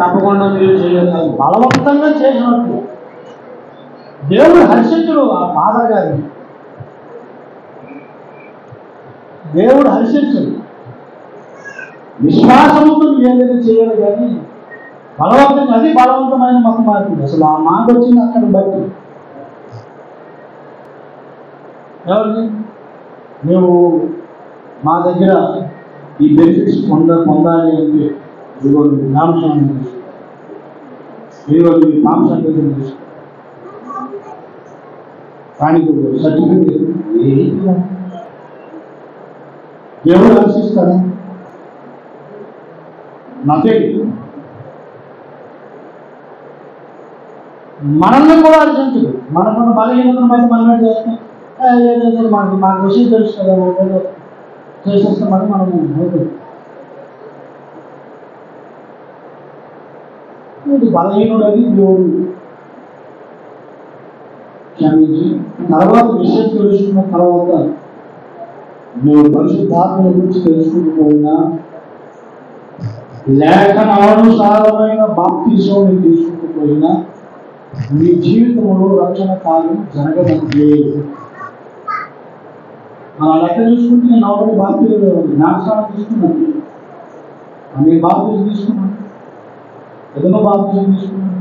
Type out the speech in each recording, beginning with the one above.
తప్పకుండా మీరు చేయాలి. బలవంతంగా చేసినట్టు దేవుడు హర్షించుడు. ఆ ఫాదర్ గారిని దేవుడు హర్షించుడు. విశ్వాసంతో ఏదైనా చేయాలి కానీ బలవంతంగా, అది బలవంతమైన మత మార్పుడు. అసలు ఆ మాట వచ్చింది అక్కడ బట్టి ఎవరిని నువ్వు మా దగ్గర ఈ బెనిఫిట్స్ పొందాలి అంటే ఇదిగోండి నామస్వామి తీసుకో, ఇదిగోండి మీ మాంసాన్ని తీసుకో, కానీ సర్టిఫికేట్ దేవుడు హర్షిస్తాడా? నథింగ్. మనల్ని కూడా హర్షించదు. మనకున్న బలహీనతను బట్టి మనమే చేస్తాం. ఏదైతే మాకు విషయం తెలుసు కదా, ఏదో చేసేస్తామని మనం ఇది బలహీనుడు అని దేవుడు క్షమించి తర్వాత విషయం తెలుసుకున్న తర్వాత నువ్వు పరిశుద్ధాత్మ గురించి తెలుసుకుపోయినా లేఖనానుసారమైన బాప్తిజం తీసుకుపోయినా మీ జీవితంలో రక్షణ కార్యం జరగదంటే మన లెక్క చూసుకుంటే నేను ఒకటి బాప్తిజం జ్ఞానస్నానం తీసుకున్నాను, నేను బాప్తిజం తీసుకున్నాను, ఏదైనా బాప్తిజం తీసుకున్నాను,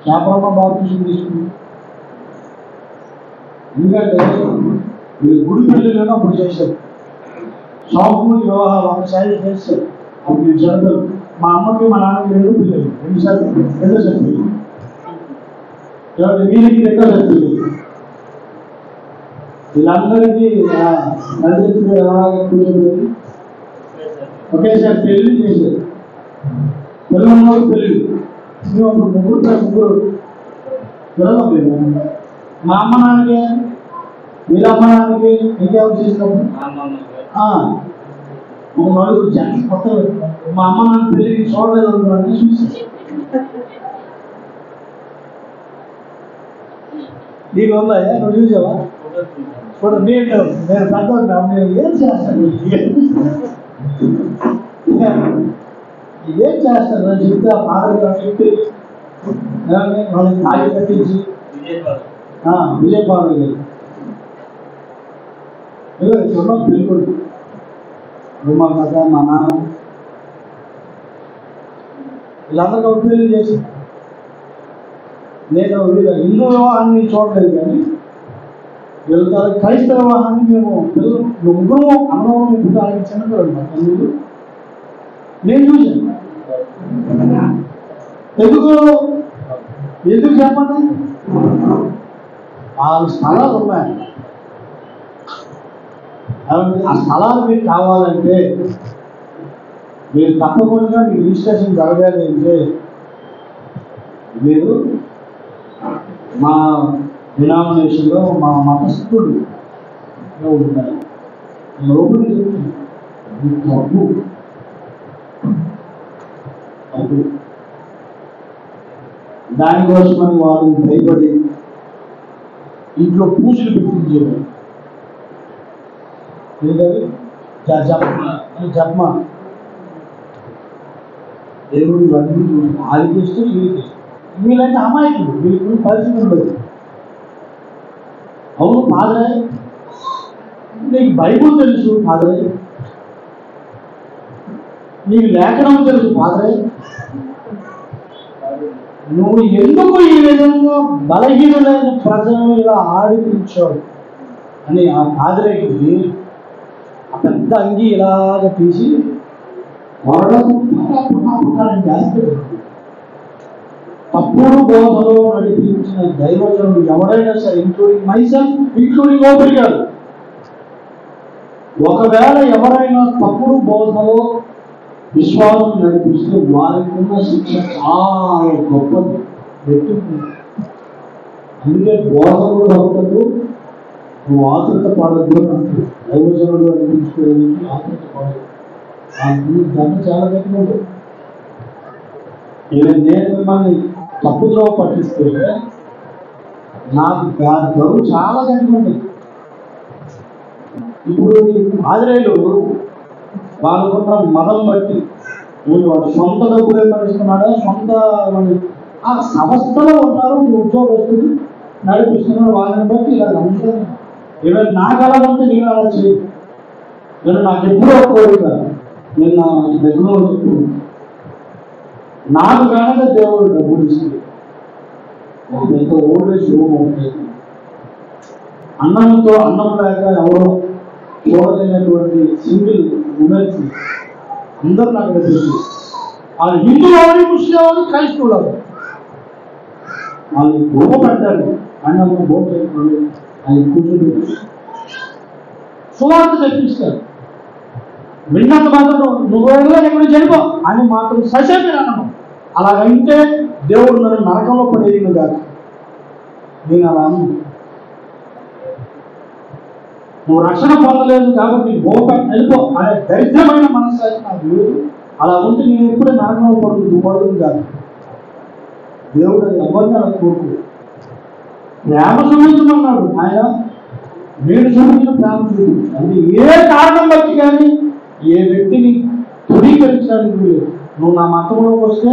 శాపరమ్మ బాప్తిజం తీసుకున్నాను. ఎందుకంటే మీరు గుడి పెళ్ళిలోనే అప్పుడు చేశారు, షాపు వివాహాలు ఒకసారి చేస్తారు, అప్పుడు జరగదు. మా అమ్మకి మా నాన్నకి 2 పిల్లలు, 2 చనిపోయింది. వీరికి 2 చనిపోయింది. వీళ్ళందరికీ నడిచి అలాగే కూర్చోబెట్టి ఒకేసారి పెళ్లి చేశారు. పిల్లలు పెళ్ళి ముగ్గురు పిల్లలు. మా అమ్మ నాన్నకి, వీళ్ళ అమ్మ నాన్నకి ఇంకెవరు చేసినప్పుడు నలుగురు జనం కొత్త. మా అమ్మ నాన్న పెళ్ళికి చూడలేదు అనుకున్నాను, చూసి నీకు ఉందా? నువ్వు చూసావా? చూడు, నేను పెద్ద నేను ఏం చేస్తాను, ఏం చేస్తాను అని చెప్తే ఆ పాటలు చెప్పి వాళ్ళకి తాగి కట్టించి విజయపాడు చూడ పెళ్ళికొడు మా కథ మా నాన్న వీళ్ళందరికీ పెళ్లి చేసి నేను హిందూ వివాహాన్ని చూడలేదు కానీ వెళ్తారు. క్రైస్తవ వివాహాన్ని మేము ముగ్గురు అన్నవరం పుట్టాలని చిన్నపిల్లలు మా తల్లులు నేను చూశాను. ఎందుకు చెప్పండి, ఆ స్థలాలు ఉన్నాయి. ఆ స్థలాలు మీకు కావాలంటే మీరు తప్పకుండా మీ రిజిస్ట్రేషన్ జరగాలి అంటే మీరు మా డినామినేషన్లో మా మతస్థుడు ఉంటారు. లోపలి చెప్తుంది తప్పు తప్పు. దానికోసమని వాళ్ళని భయపడి ఇంట్లో పూజలు పెట్టించేవారు. జపమా దేవుడు ఇవన్నీ ఆదికిస్తూ వీళ్ళంటే అమాయకులు, వీళ్ళకి పరిస్థితి ఉండదు. అవును ఫాదరే, నీకు బైబుల్ తెలుసు ఫాదరే, నీకు లేఖనం తెలుసు ఫాదరే, నువ్వు ఎందుకు ఈ విధంగా బలహీనులైన ప్రజలను ఇలా ఆడిపించావు అని ఆ ఫాదరేకి ఆ పెద్ద అంగి ఇలాగ తీసి తప్పుడు బోధలో నడిపించిన దైవజనుడు ఎవరైనా సరే, ఇంక్లూడింగ్ మైసెల్ఫ్, ఇంక్లూడింగ్ ఓపెన్ గారు, ఒకవేళ ఎవరైనా తప్పుడు బోధలో విశ్వాసం నడిపిస్తే వారికి ఉన్న శిక్ష చాలా గొప్పది. అందుకే బోధకుడు భక్తులకు నువ్వు ఆతృత పడద్దు అంటారు. దైవజనుడు అనిపించుకోవడానికి ఆతృత పడదు. గంట చాలా గట్టిగా నేను మిమ్మల్ని తప్పులో పట్టిస్తే నాకు గరువు చాలా గట్టిగా ఉంది. ఇప్పుడు ఆదిరేయులు వాళ్ళకున్న మదం బట్టి వాడు సొంత డబ్బులు ఏర్పడిస్తున్నాడా, సొంత ఆ సంస్థలో ఉన్నారు, ఉద్యోగస్తులు నడిపిస్తున్నారు. వాళ్ళని బట్టి ఇలా అంతా ఈవెన్ నాకు అలాగంటే నేను అలా చేయదు. నేను నాకు ఎప్పుడూ కోరిక, నేను నా దగ్గర నాకు కనుక దేవుడు డబ్బులు ఇస్తుంది. ఎంత ఓల్డేజ్ రూమ్ ఉంటుంది, అన్నంతో అన్నం లేక ఎవరో చూడలేనటువంటి సింగిల్ ఉమెన్స్ అందరూ నాకు తెలుసు. వాళ్ళు హిందువు అవని, ముస్లిం అవని, క్రైస్తవులు అవని, వాళ్ళు గొప్ప పెట్టారు. అన్నము భోజనం అది కూర్చొని సువార్త తెప్పిస్తారు. విన్నంత మాత్రం నువ్వు ఎక్కడ చనిపో అని మాత్రం ససేపి అన్నాను. అలాగంటే దేవుడు నన్ను నరకంలో పడేది కాదు. నేను అలా అన్నాను. నువ్వు రక్షణ పొందలేదు కాబట్టి వెళ్ళిపో అనే దరిద్రమైన మనసు నాకు లేదు. అలా ఉంటే నేను ఎప్పుడే నరకంలో పడుతుంది కాదు. దేవుడు ఎవరిని అలా కోరుకు ప్రేమ చూపించమన్నాడు ఆయన. నేను చూపించిన ప్రేమ చూపించు. అంటే ఏ కారణం బట్టి కానీ ఏ వ్యక్తిని ధృవీకరించడానికి లేదు. నువ్వు నా మతంలోకి వస్తే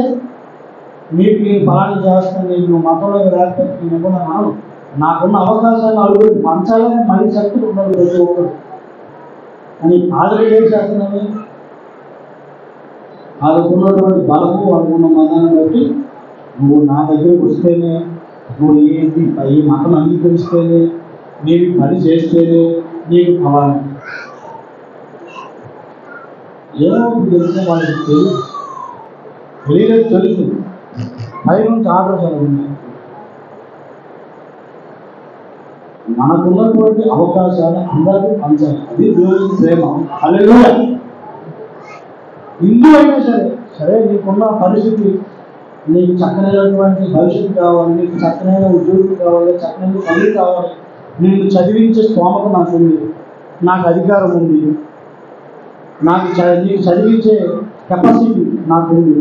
నీకు నేను ఫలాన్ని చేస్తాను, నువ్వు మతంలోకి రాకపోతే నేను ఇవ్వను. నాకున్న అవకాశాలను అడుగులు పంచాలని మళ్ళీ శక్తులు ఉన్నారు ప్రతి ఒక్కరు అని ఆల్రెడీ ఏం చేస్తున్నాను. వాళ్ళకున్నటువంటి బలము, వాళ్ళకున్న మతాన్ని బట్టి నువ్వు నా దగ్గరకు వస్తేనే, నువ్వు ఏంటి ఈ మతం అంగీకరిస్తేనే, నీకు పని చేస్తేనే నీకు ఫలాన్ని ఏమవుతుంది తెలిసిన వాళ్ళకి తెలియలేదు. తెలుసు పై నుంచి ఆర్డర్ చదువుతుంది. మనకున్నటువంటి అవకాశాలు అందరికీ పంచాలి. అది దేవుని ప్రేమ. హల్లెలూయా. హిందూ అయినా సరే నీకున్న పరిస్థితి, నీకు చక్కనైనటువంటి భవిష్యత్తు కావాలి, నీకు చక్కనైన ఉద్యోగం కావాలి, చక్కనైన పని కావాలి, నిన్ను చదివించే స్తోమత నాకు ఉంది, నాకు అధికారం ఉంది, నీకు చదివించే కెపాసిటీ నాకు ఉంది,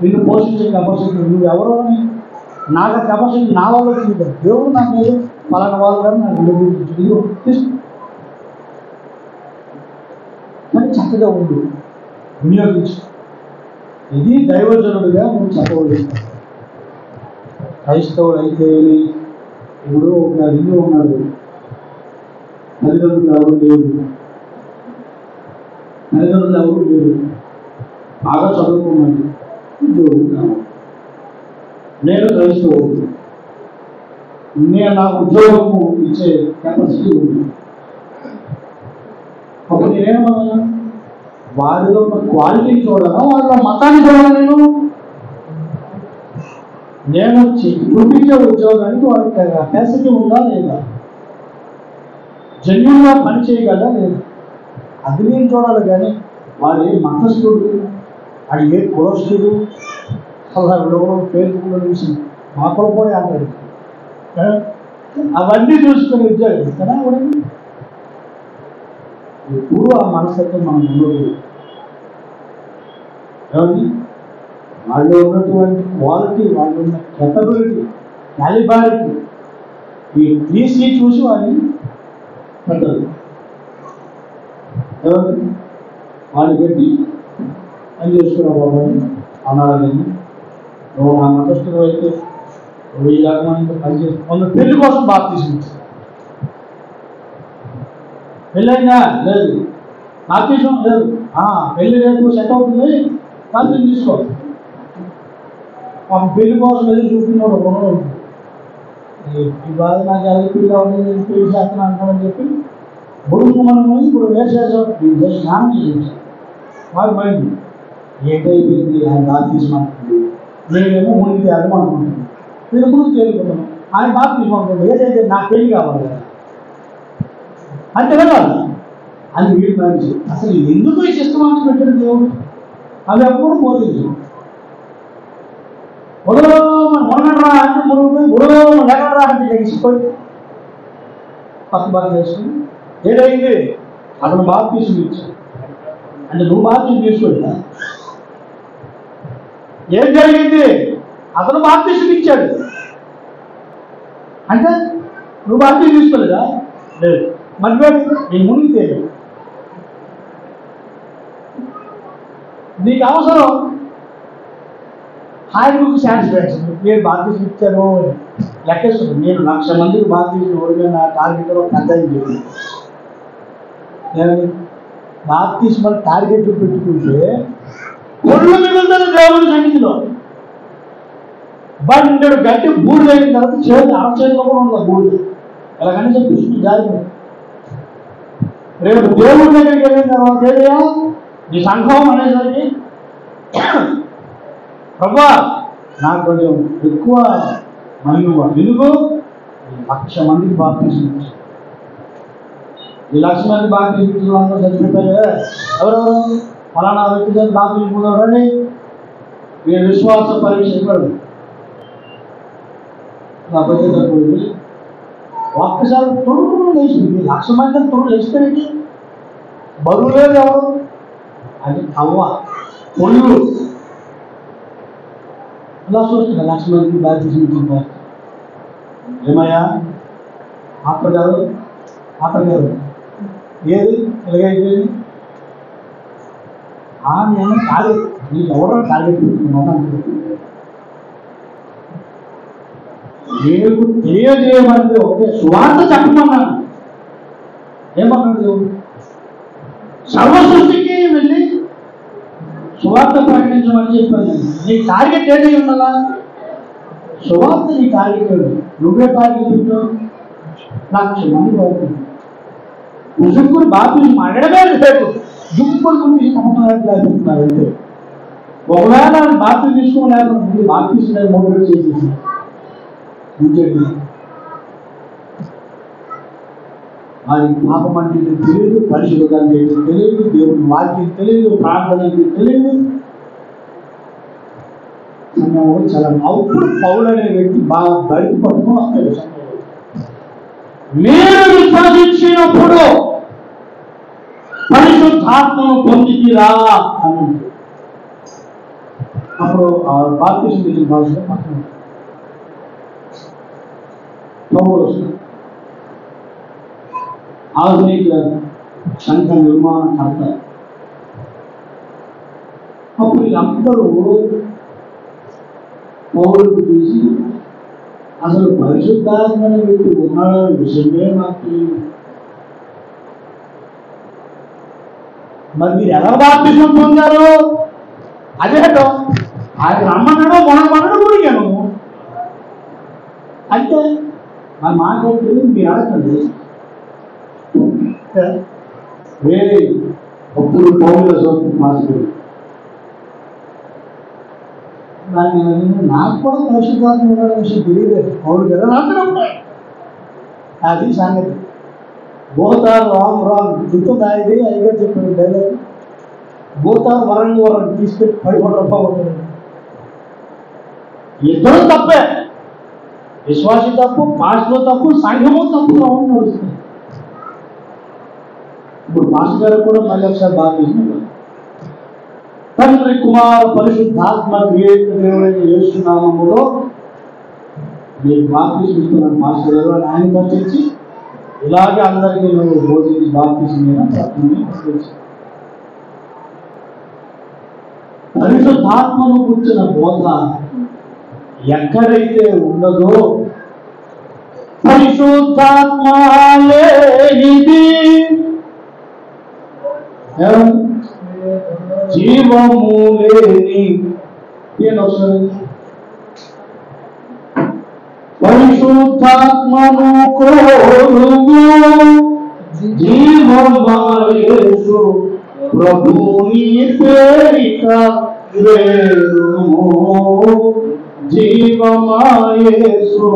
నిన్ను పోషించే కెపాసిటీ నువ్వు ఎవరో అని నాకు కెపాసిటీ నా వల్ల చూద్దాం. దేవుడు నాకు లేదు పలానా వాళ్ళు కానీ నాకు కానీ చక్కగా ఉండు, వినియోగించు. ఇది దైవజనుడిగా నువ్వు చెప్పవచ్చు. క్రైస్తవుడు అయితే ఇప్పుడు ఒక ఇల్లు ఉన్నాడు, తల్లిదండ్రులు ఎవరు లేరు, బాగా చదువుకున్నాడు, ఉద్యోగం కావాలి. నేను క్రైస్తవుడు, నేను నాకు ఉద్యోగము ఇచ్చే కెపాసిటీ ఉంది. అప్పుడు నేనేమన్నా వారిలో క్వాలిటీ చూడాలా, వాళ్ళ మతాన్ని చూడాలి. నేను చూపించే ఉద్యోగానికి వారికి కెపాసిటీ ఉందా లేదా, జెన్యున్గా పని చేయగలరా లేదా, అది నేను చూడాలి. కానీ వాడు ఏ మతస్థుడు, అది ఏ కులస్థుడు, అలా ఫేస్బుక్లో చూసి మా కులపోయి అంటాడు. అవన్నీ చూసుకునే ఉద్యోగం కదా. ఎప్పుడు ఆ మనస్తత్వం మనం ఉండదు. ఏమండి, వాళ్ళు ఉన్నటువంటి క్వాలిటీ, వాళ్ళు ఉన్న కెపబిలిటీ, క్యాలిబారిటీ, ఈ 3C చూసి వాళ్ళని పెట్టదు. ఏమండి, వాళ్ళు పెట్టి పని చేసుకున్న బాబు అనాలని. నువ్వు నా మతస్థుడు అయితే 1000 మంది పనిచేసి కొంత పెళ్లి కోసం బాగా తీసుకొచ్చారు. పెళ్ళైనా లేదు, బాప్తిజం లేదు, పెళ్లి రేపు సెట్ అవుతుంది, బాప్తిజం తీసుకో. పెళ్లి కోసం ఎదురు చూస్తున్నాడు కొనడు. ఈ బాధ నాకు ఎలా పెళ్లి అవ్వలేదు, పెళ్లి చేస్తాను అంటామని చెప్పి బుడుకు మనం ఇప్పుడు వేసేసాం. స్నానం చేయించాం. మాకు మైండ్ ఏంటైపోయింది, ఆయన బాప్తిజం అంటుంది, నేనేమో మునిగి అనుకుంటున్నాను, నేను ముందు తేలుకున్నాను, ఆయన బాప్తిజం అనుకుంటుంది. ఏదైతే నాకు పెళ్లి కావాలి కదా అంతే కదా అని వీడి మంచి. అసలు ఎందుకు ఈ సిస్టమాన్ని పెట్టాడు దేవుడు? అవి ఎప్పుడు పోతుంది. మొన్నరా అంటే లేకరా అంటే లెగిసిపోయి పక్క బాగా చేసుకుని ఏదైంది, అతను బాప్తిజం ఇచ్చాడు అంటే నువ్వు బాప్తిజం తీసుకోలేదా? ఏం జరిగింది? అతను బాప్తిజం ఇచ్చాడు అంటే నువ్వు బాప్తిజం తీసుకోలేదా? లేదు. మధ్య నీ మునిగితే నీకు అవసరం హాయిబుక్ సాటిస్ఫాక్షన్. నేను బాప్తిజం ఇచ్చాను లెక్కేస్తుంది. నేను 1,00,000 మందికి బాప్తిజం ఓడిపోయిన నా టార్గెట్ పెద్ద అయింది. నేను బాప్తిజం టార్గెట్ పెట్టుకుంటే ఒళ్ళు మిగులుతుంది దేవుడి సన్నిధిలో. బండెడు గట్టి బూడి అయిన తర్వాత చేతి అరచేతిలో కూడా ఉంది బూడి. ఎలాగని చెప్పి జాగ్రత్త. రేపు దేవుడి దగ్గరికి వెళ్ళిన తర్వాత ఏదయ్యా నీ సంఘం అనేసరికి ప్రభా నాకు కొంచెం ఎక్కువ మహిళ ఎందుకు 1,00,000 మందికి బాప్తిజం ఇచ్చారు. ఈ 1,00,000 మంది బాప్తిజం ఇచ్చిన అందరూ చచ్చిపోయారు. ఎవరెవరు ఫలానా వ్యక్తి చేత బాప్తిజం పొందారండి. మీరు విశ్వాస పరీక్ష ఇవ్వడు. ఒక్కసారి తొడుగు లేచింది. 1,00,000 మంది తొడుగు లేచిపోయింది. బరువు లేదు ఎవరు, అది అవ్వ పొళ్ళు. ఇలా చూస్తున్నా 1,00,000 మందికి బాప్తిజం ఇచ్చింటారు. ఏమయ్యా ఆపర్ గారు ఏది ఎలాగైపోయింది? నేను టార్గెట్ నీకు ఎవరో టార్గెట్ పెట్టుకున్నాను. నీకు తెలియజేయమంటే ఒకటే సువార్త చెప్పమన్నాను. ఏమన్నాడు? సర్వ సృష్టికి వెళ్ళి సువార్త ప్రకటించమని చెప్పాను. నీ టార్గెట్ ఏదై ఉండాలా? సువార్త నీ టార్గెట్. నువ్వే టార్గెట్ పెట్టావు. 1,00,000 మంది బాగుంటుంది. ముసుగురు బాప్తిజం అడగడమే లేదు. దుంపులు గురించి సంబంధాలు అంటే ఒకవేళ బాప్తిజం తీసుకోలేకపోతే బాప్తిజం మోటివేట్ చేసేసి అది పాపం అంటే తెలియదు, పరిశుభ్రత అంటే తెలియదు, దేవుడి వాక్యం తెలియదు, ప్రార్థన అంటే తెలియదు. చాలా అప్పుడు పౌలు అనే వ్యక్తి బాగా బయట పడుతూ వస్తాడు. మీరు విశ్వసించినప్పుడు పరిశుద్ధాత్మను పొందితిరా అని అప్పుడు బాప్తిజం తీసిన భాషలో పక్కన ఆధునిక సంఘ నిర్మాణకర్త. అప్పుడు అందరూ పౌరులకు చూసి అసలు పరిశుద్ధాత్మని వ్యక్తి ఉన్నాడని విషయమే నాకు తెలియదు. మరి మీరు ఎలా బాప్తిజం పొందారు? అదేటో ఆయన రమ్మన్నాడో మనమన్నాడో ఊరికాను అంటే మరి మాకు తెలియదు. మీరు అడగండి. వేరే అప్పుడు పౌరుల సోపు మాస్టర్ నాకు కూడా పరిశుద్ధాత్మ విషయం తెలియలేదు. పౌరులు కదా అందరూ ఉంటాయి. అది సంగతి. బోతారు రామ్ గుర్తుందా? ఇది అయిగా చెప్పాడు డైలాగ్. బోతారు వరండి తీసుకెళ్ళి పడిపోవడం. ఇద్దరు తప్పే. విశ్వాసి తప్పు, పాస్టర్ తప్పు, సంఘము తప్పు నడుస్తుంది. ఇప్పుడు మాస్టర్ గారు కూడా మళ్ళీ ఒకసారి బాప్తిజం తండ్రి కుమార పరిశుద్ధాత్మ దేవుడైన యేసు నామములో మీరు బాప్తిజం ఇస్తున్నాను మాస్టర్ గారు అని ఆయన పంపించి ఇలాగే అందరికీ నువ్వు బోధించి బాప్తిజం పరిశుద్ధాత్మను కూర్చున్న బోధ ఎక్కడైతే ఉన్నదో పరిశుద్ధాత్మ లేనిది జీవము లేని పరిశుద్ధాత్మను కోరుము జీవమాయేసు ప్రభుని పేరిట వేడుము జీవమాయేసు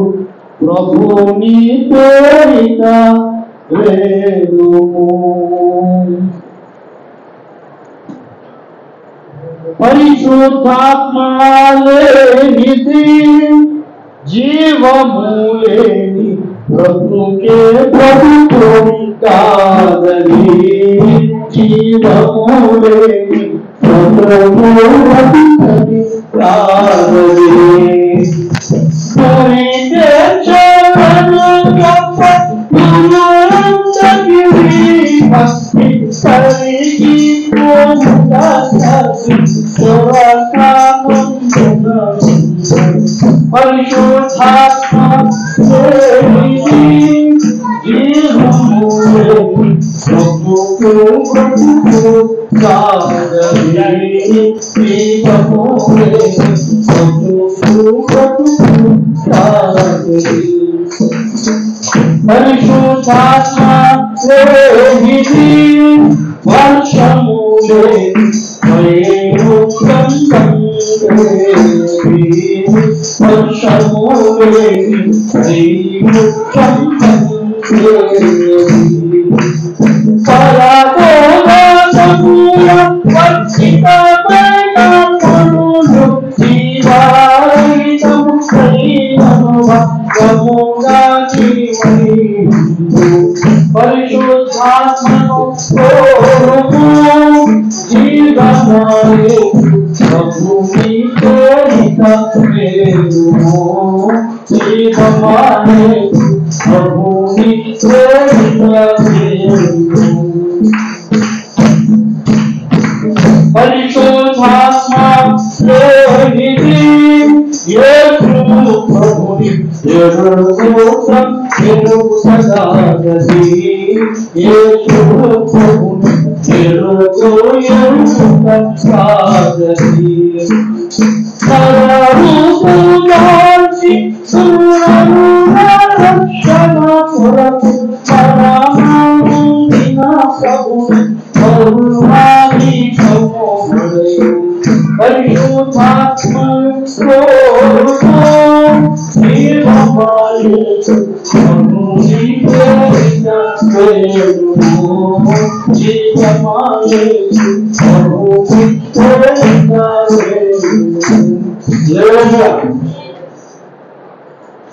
ప్రభుని పేరిట వేడుము పరిశుద్ధాత్మ లేనిది జీవము లేని ప్రభుకే ప్రభుత్వం కాదని జీవము లేని ప్రభుత్వం కాదని పరిశుద్ధాత్మ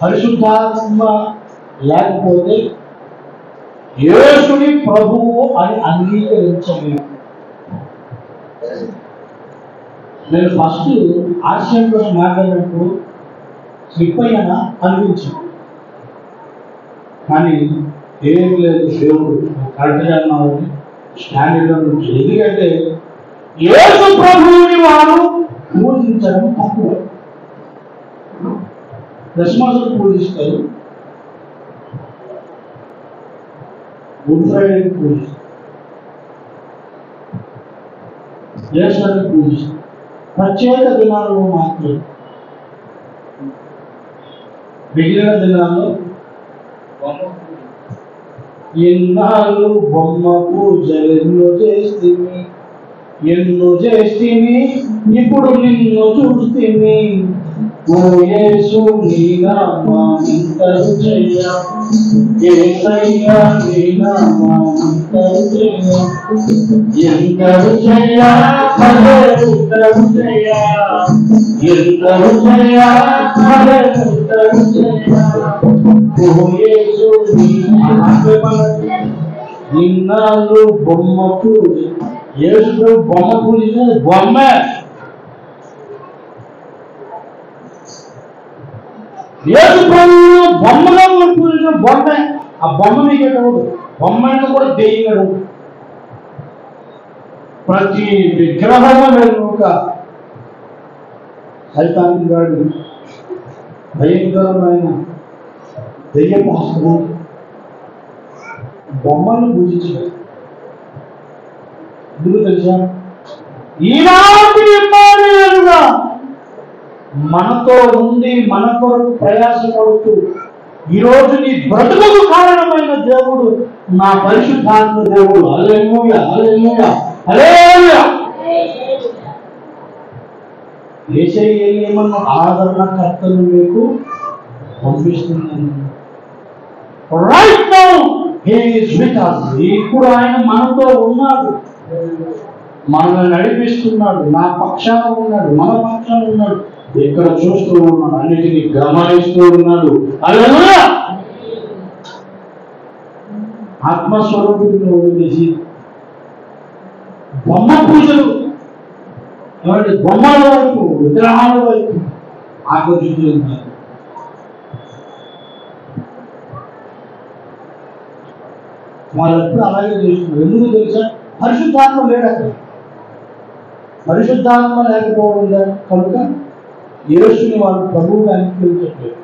పరిశుద్ధాత్మ లేకపోతే యేసుని ప్రభువు అని అంగీకరించలేదు. నేను ఫస్ట్ ఆశయం కోసం మాట్లాడినప్పుడు స్లిప్ అయ్యానా అనిపించింది, కానీ ఏం లేదు, దేవుడు కరెక్ట్గా అన్నావు స్టాండర్డ్లో నుంచి. ఎందుకంటే యేసు ప్రభువుని వారు పూజించడం తక్కువ. క్రిస్మస్ పూజిస్తారు, గుడ్ ఫ్రైడే పూజిస్తారు, యేసుని పూజిస్తారు. ప్రత్యేక దినాల్లో మాత్రం, మిగిలిన దినాల్లో ఎన్నాళ్ళు బొమ్మ పూజలు ఎన్నో చేస్తేమి ఇప్పుడు నిన్ను చూస్తేమి. ఓ యేసు నీ నామమంతరు జయ, యేసయ్యా నీ నామమంతరు జయ, ఎంతరు జయ హల్లెలూయా జయ, ఎంతరు జయ హల్లెలూయా జయ. ఓ యేసు నీ నిన్నాళ్ళు బొమ్మ పూజ, యేసు బొమ్మ పూజించేది బొమ్మే. యేసు ప్రభువును బొమ్మగా పూజించిన బొమ్మే. ఆ బొమ్మ మీకేటప్పుడు బొమ్మ కూడా దెయ్యంగా ప్రతి విగ్రహము వెనుక సైతాన్ గాడు భయంకరమైన దెయ్యపు హస్తము బొమ్మను పూజించారు. ఎందుకు తెలుసా? ఈనాటి ఇమ్మానుయేలుగా మనతో ఉండి మన కొరకు ప్రయాసపడుతూ ఈరోజు నీ బ్రతుకుకు కారణమైన దేవుడు నా పరిశుద్ధాత్మ దేవుడు. హల్లెలూయా హల్లెలూయా హల్లెలూయా. యేసయ్య ఏమన్నా ఆదరణకర్తను మీకు పంపిస్తున్నాను. Right now he is with us. ఇప్పుడు ఆయన మనతో ఉన్నాడు, మనల్ని నడిపిస్తున్నాడు, నా పక్షాన ఉన్నాడు, మన పక్షాన ఉన్నాడు, ఇక్కడ చూస్తూ ఉన్నాడు, అన్నిటినీ గమనిస్తూ ఉన్నాడు. హల్లెలూయా. ఆత్మస్వరూపుడిని వదిలేసి బొమ్మ పూజలు, ఏమంటే బొమ్మల వైపు, విగ్రహాల వైపు ఆకర్షితున్నారు. వాళ్ళు ఎప్పుడు అలాగే చేస్తున్నారు. ఎందుకు తెలుసా? పరిశుద్ధాత్మ లేడు అక్కడ. పరిశుద్ధాత్మ లేకపోవడం కనుక యేసుని వాళ్ళు ప్రభువుగా అంగీకరించట్లేదు.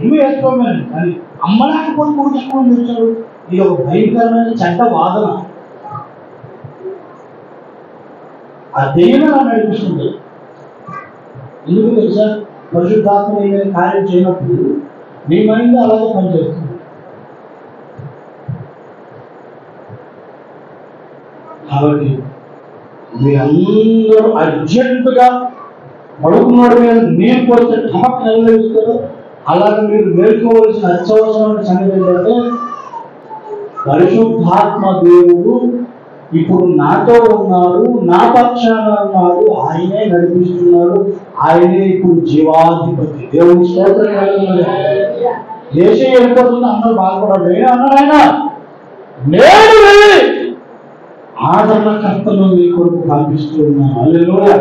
ఏమి వేసుకోమని కానీ అమ్మ లేకపోతే కూడా ఎక్కువ చేశారు. ఇది ఒక భయంకరమైన చెడ్డ వాదన. ఆ దెయ్యం నడిపిస్తుంది. ఎందుకు తెలుసా? పరిశుద్ధాత్మ ఏమైనా కార్యం చేయనప్పుడు నీ మైండ్ అలాగే పనిచేస్తుంది. కాబట్టి మీరందరూ అర్జెంటుగా పడుకున్నోడి మీద మీరు పోతే ఠమక్ నెరవేరుస్తారు. అలాగే మీరు మేల్కోవలసిన అత్యవసరమైన సంగతి ఏంటంటే పరిశుద్ధాత్మ దేవుడు ఇప్పుడు నాతో ఉన్నాడు, నా పక్షాన ఉన్నాడు, ఆయనే నడిపిస్తున్నాడు, ఆయనే ఇప్పుడు జీవాధిపతి. దేవుని స్తోత్రం కలుగుతుంది. దేశం వెళ్ళిపోతుంది, అందరూ బాధపడాలి. నేను అన్నాడు ఆయన, నేను వెళ్ళి ఆదరణకర్తను మీ కొరకు పంపిస్తూ ఉన్నాను. హల్లెలూయా.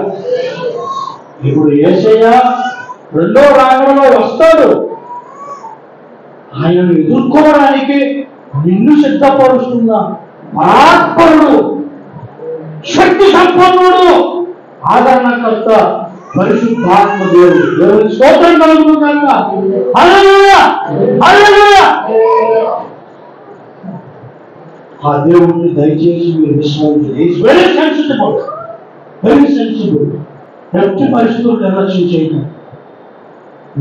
ఇప్పుడు యేసయ్య రెండో రాకడలో వస్తాడు. ఆయనను ఎదుర్కోవడానికి నిన్ను సిద్ధపరుస్తున్నా పరాత్పరుడు, శక్తి సంపన్నుడు, ఆదరణకర్త పరిశుద్ధాత్మ దేవుడు. దేవుని స్తోత్రం కలుగుతుంది కనుక హల్లెలూయా, హల్లెలూయా. ఆ దేవుడిని దయచేసి మీరు విశ్వాసించండి. Is very sensitive, very sensitive. ఎట్టి పరిస్థితులు నిర్లక్ష్యం చేయడం.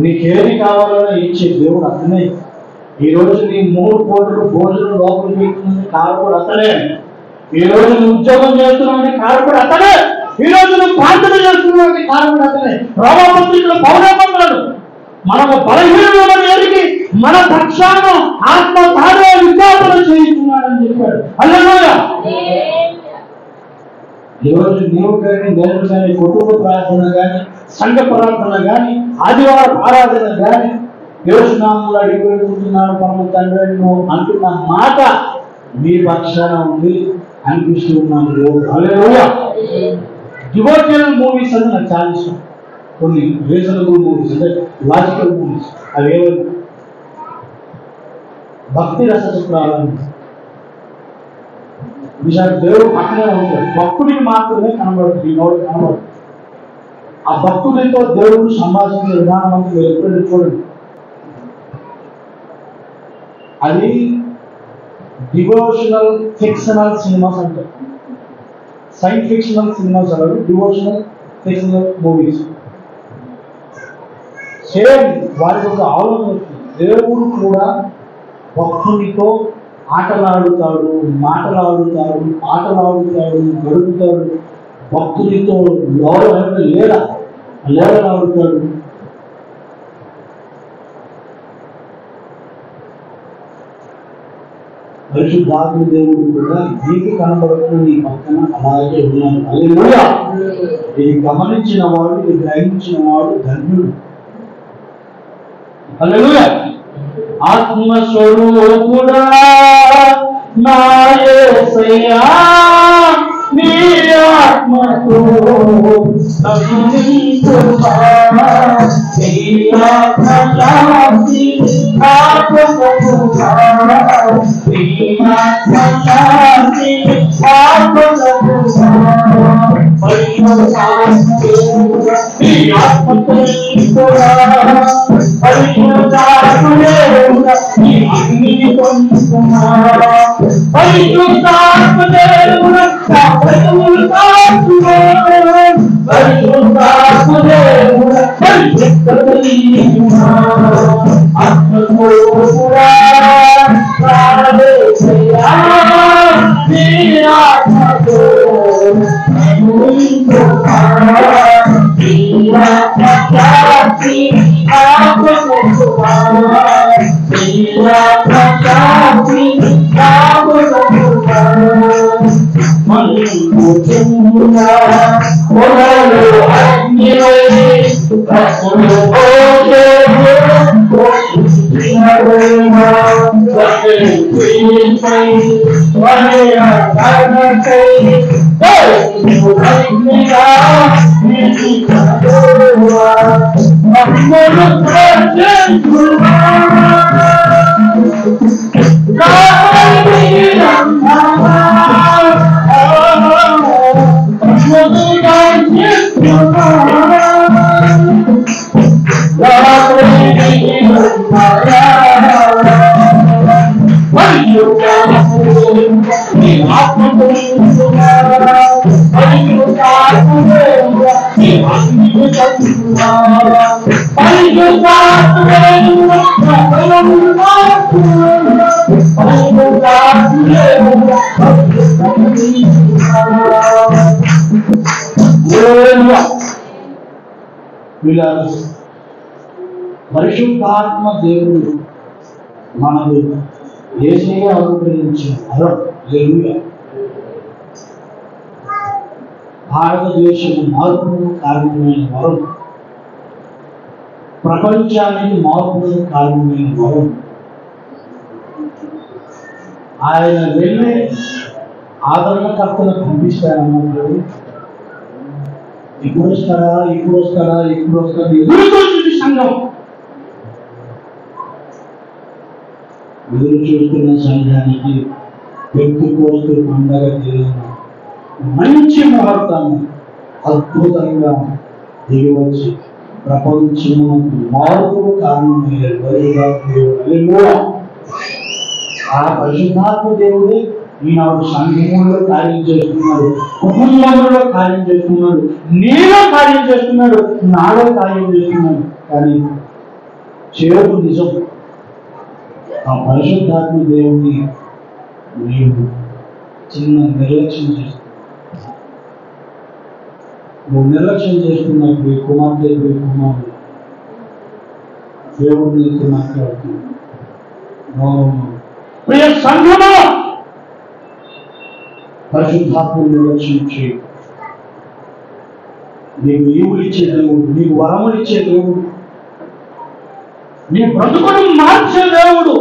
నీకేది కావాలన్నా ఇచ్చే దేవుడు అతనే. ఈ రోజు నీ 3 పూటలు భోజనం లోపల పెడుతుంది కారకుడు అతనే. ఈ రోజు నువ్వు ఉద్యోగం చేస్తున్నావు కారకుడు అతనే. ఈ రోజు నువ్వు ప్రార్థన చేస్తున్నావు కారకుడు అతనే. రోమపత్రికలో పౌరమన్నాడు, మనము బలహీనులను ఎరిగి మన పక్షాన ఆత్మ తానే విజ్ఞాపన చేస్తున్నాడని చెప్పాడు. హల్లెలూయా. ఈరోజు నీవు కానీ నేను కానీ కుటుంబ ప్రార్థన కానీ సంఘ ప్రార్థన కానీ ఆదివారం ఆరాధన కానీ యేసునామములో అడిగి పెట్టుకుంటున్నాను పరమ తండ్రి అంటున్న మాట మీ పక్షాన ఉంది అనిపిస్తూ ఉన్నాను. హల్లెలూయా. డివోషనల్ మూవీస్ అని నాకు చాలా ఇష్టం. కొన్ని రీజనబుల్ మూవీస్ అంటే లాజికల్ మూవీస్. అవి ఏమైనా భక్తి రస చిత్రాలని దేవుడు పక్కనే ఉంటాడు. భక్తుడికి మాత్రమే కనబడుతుంది, నోడు కనబడుతుంది. ఆ భక్తుడితో దేవుడు సంభాషించే విధానం మీరు ఎప్పుడైనా చూడండి. అది డివోషనల్ ఫిక్షనల్ సినిమాస్ అంటారు. సైన్స్ ఫిక్షనల్ సినిమాస్ అన్నారు, డివోషనల్ ఫిక్షనల్ మూవీస్. సేమ్ వారికి ఒక ఆలోచన వస్తుంది. దేవుడు కూడా భక్తునితో ఆటలాడుతాడు, మాటలాడుతాడు, పాటలాడుతాడు, గడుపుతాడు. భక్తునితో లేడలాడుతాడు. పరిశుద్ధాత్మ దేవుడు కూడా నీకు కనబడుతున్న నీ పక్కన అలాగే ఉన్నాడు. హల్లెలూయా. ఇది గమనించిన వాడు, ఇది గ్రహించిన వాడు ధన్యుడు. హల్లెలూయా. ఆత్మస్వరూపుడా నా యేసయ్యా, నీ ఆత్మతో ఆత్మతో నింపువాడా, పరిశుద్ధాత్మ దేవుడా నీ అగ్నిని కలుగువాడా, పరిశుద్ధాత్మ దేవుడా సకలమును మార్చువాడా, పరిశుద్ధాత్మ దేవుడా పరిశుద్ధము నీకువాడా. పరిశుద్ధాత్మ దేవుడు మనకు యేసయ్య అనుగ్రహించిన వరం. హల్లెలూయా. భారతదేశం మార్పుకు కారణమైన వరం, ప్రపంచానికి మార్పుకు కారణమైన వరం. ఆయన వెళ్ళే ఆదరణకర్తను పంపిస్తారన్నప్పుడు ఇప్పుడు వస్తారా ఎదురు చూస్తుంది సంఘం. ఎదురు చూస్తున్న సంఘానికి పెంతెకోస్తు పండగ జరిగిన మంచి ముహూర్తాన్ని అద్భుతంగా దిగివచ్చి ప్రపంచమునకు మార్పుకు కారణమయ్యే ఆ పరిశుద్ధాత్మ దేవుడే ఈనాడు సంఘములో కార్యం చేస్తున్నాడు, కుటుంబంలో కార్యం చేస్తున్నాడు, నీలో కార్యం చేస్తున్నాడు, నాలో కార్యం చేస్తున్నాడు. కానీ చేరు నిజం, ఆ పరిశుద్ధాత్మ దేవుని నీవు చిన్న నిర్లక్ష్యం చేస్తున్నావు. నువ్వు నిర్లక్ష్యం చేస్తున్నప్పుడు కుమార్తె కుమారుడు దేవుడు నీకు మాట్లాడుతున్నాడు. ప్రియ సంఘమా, పరిశుద్ధాత్మ నిర్లక్ష్యం చేయి. నీకు ఈవులు ఇచ్చే దేవుడు, నీకు వరములు ఇచ్చే దేవుడు, నీ బ్రతుకుని మార్చే దేవుడు,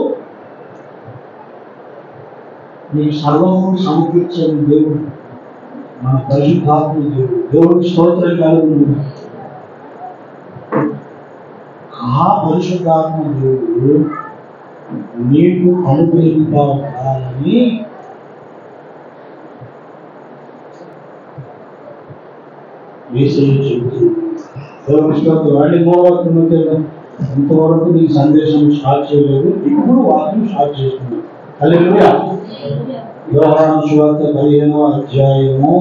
నీకు సర్వము సమకూర్చే దేవుడు మన పరిశుద్ధాత్మ దేవుడు. దేవుడికి స్తోత్రం కలుగుతుంది. ఆ పరిశుద్ధాత్మ దేవుడు నీకు అనుగ్రహించాలని యేసయ్య చెబుతుంది. దేవుడికి స్తోత్రం. వాడి మూడవది ఇంతవరకు నీ సందేశం స్టార్ట్ చేయలేదు, ఇప్పుడు వాక్యం స్టార్ట్ చేస్తున్నాను. హల్లెలూయా. యోహాను సువార్త 15వ అధ్యాయము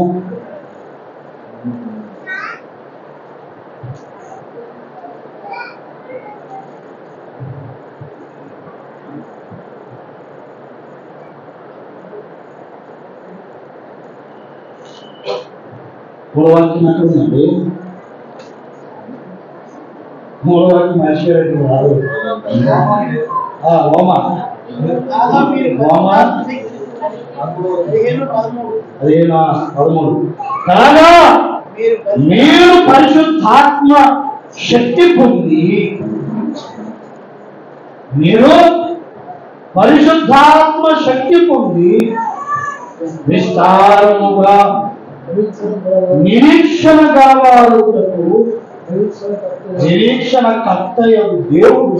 3వ వాక్యం ఎక్కడుందండి? 3వ వాక్యం మర్చిపోయాడు వాడు. రోమా 15:13 కాగా మీరు పరిశుద్ధాత్మ శక్తి పొంది, మీరు పరిశుద్ధాత్మ శక్తి పొంది విస్తారముగా నిరీక్షణ గలవారుటకు నిరీక్షణ కర్తయగు దేవుడు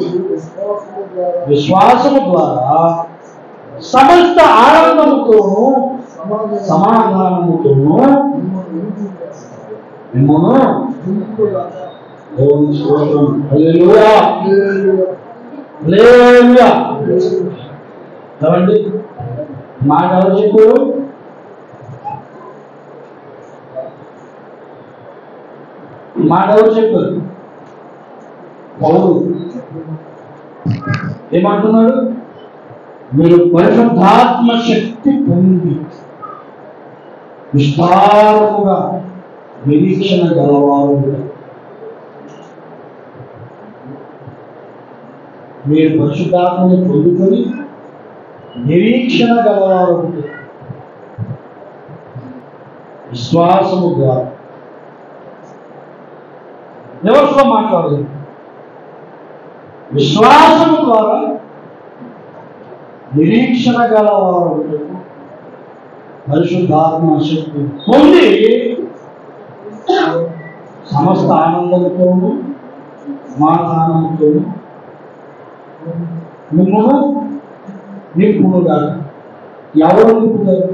విశ్వాసము ద్వారా సమస్త ఆనందముతోనూ సమాధానముతోనూ మిమ్మల్ని దేవుని స్తోత్రం. హల్లెలూయా. హల్లెలూయా. ఏమండి మాట ఎవరు చెప్పారు? మాట ఎవరు చెప్పారు? పౌలు ఏమంటున్నాడు? మీరు పరిశుద్ధాత్మ శక్తి పొంది విస్తారముగా నిరీక్షణ గలవారు. మీరు పరిశుద్ధాత్మని పొందుకొని నిరీక్షణ గలవారు విశ్వాసము ద్వారా. ఎవరితో మాట్లాడదు? విశ్వాసము ద్వారా నిరీక్షణ గలవారు పరిశుద్ధాత్మ శక్తి పొంది సమస్త ఆనందంతోనూ సమాధానంతోనూ మిమ్మల్ని నింపునుగా. ఎవరు నింపుతారు?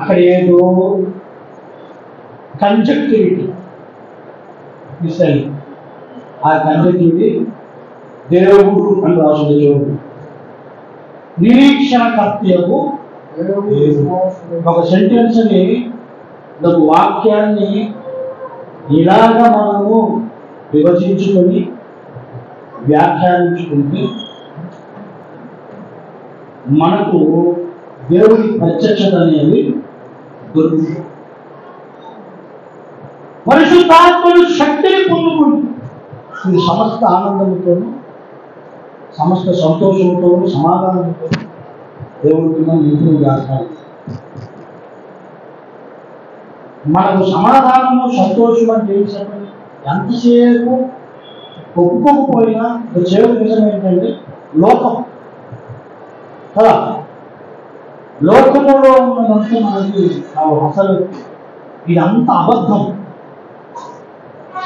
అక్కడ ఏదో కంజక్టివిటీ మిస్ అయ్యి, ఆ కంజక్టివిటీ దేవుడు అని రాసుడు. దేవుడు నిరీక్షణ కర్తయ్యకు ఒక సెంటెన్స్ని, ఒక వాక్యాన్ని ఇలాగా మనము విభజించుకొని వ్యాఖ్యానించుకుంటే మనకు దేవుడి ప్రత్యక్షత అనేది దొరుకుతుంది. పరిశుద్ధాత్మను శక్తిని పొందుకుంటుంది. ఇది సమస్త ఆనందంతోనూ, సమస్త సంతోషంతోనూ, సమాధానంతో దేవుడికి నిపుణులు చేస్తారు. మనకు సమాధానము, సంతోషం అంటే ఏం చెప్పండి? ఎంతసేపు ఒప్పుకోకపోయినా చేయడం నిజం ఏంటంటే లోకం కదా. లోకంలో ఉన్నదంతా మనకి అసలు ఇదంతా అబద్ధం.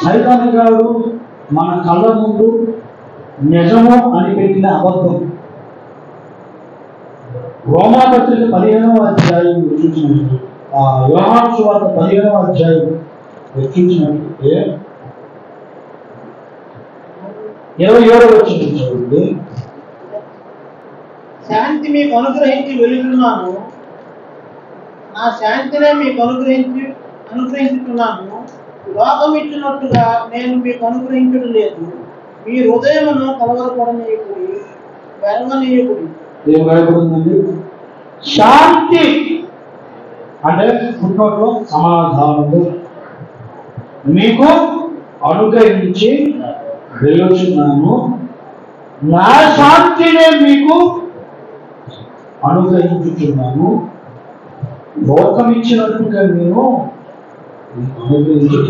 సైతాను గారు మన కళ్ళ ముందు నిజము అని పెట్టిన అబద్ధం. రోమాపత్రిక 15వ అధ్యాయం చూసినట్టు, యోహాను సువార్త 15వ అధ్యాయం చూసినట్లయితే 27వ వచనం చదువుతుంది. శాంతి మీకు అనుగ్రహించి వెలుగుతున్నాను, నా శాంతినే మీకు అనుగ్రహించుతున్నాను. లోకం ఇచ్చినట్టుగా నేను మీకు అనుగ్రహించడం లేదు. మీ హృదయమును కలవరపడనీయకుడి, పెరగనీయకుడి. ఏం రాయబడిందండి? శాంతి అంటే పుట్టుకలో సమాధానము మీకు అనుగ్రహించి వెలుగుచున్నాను, నా శాంతినే మీకు అనుగ్రహించుచున్నాను. లోకం ఇచ్చినట్టుగా నేను అనుగ్రహించు,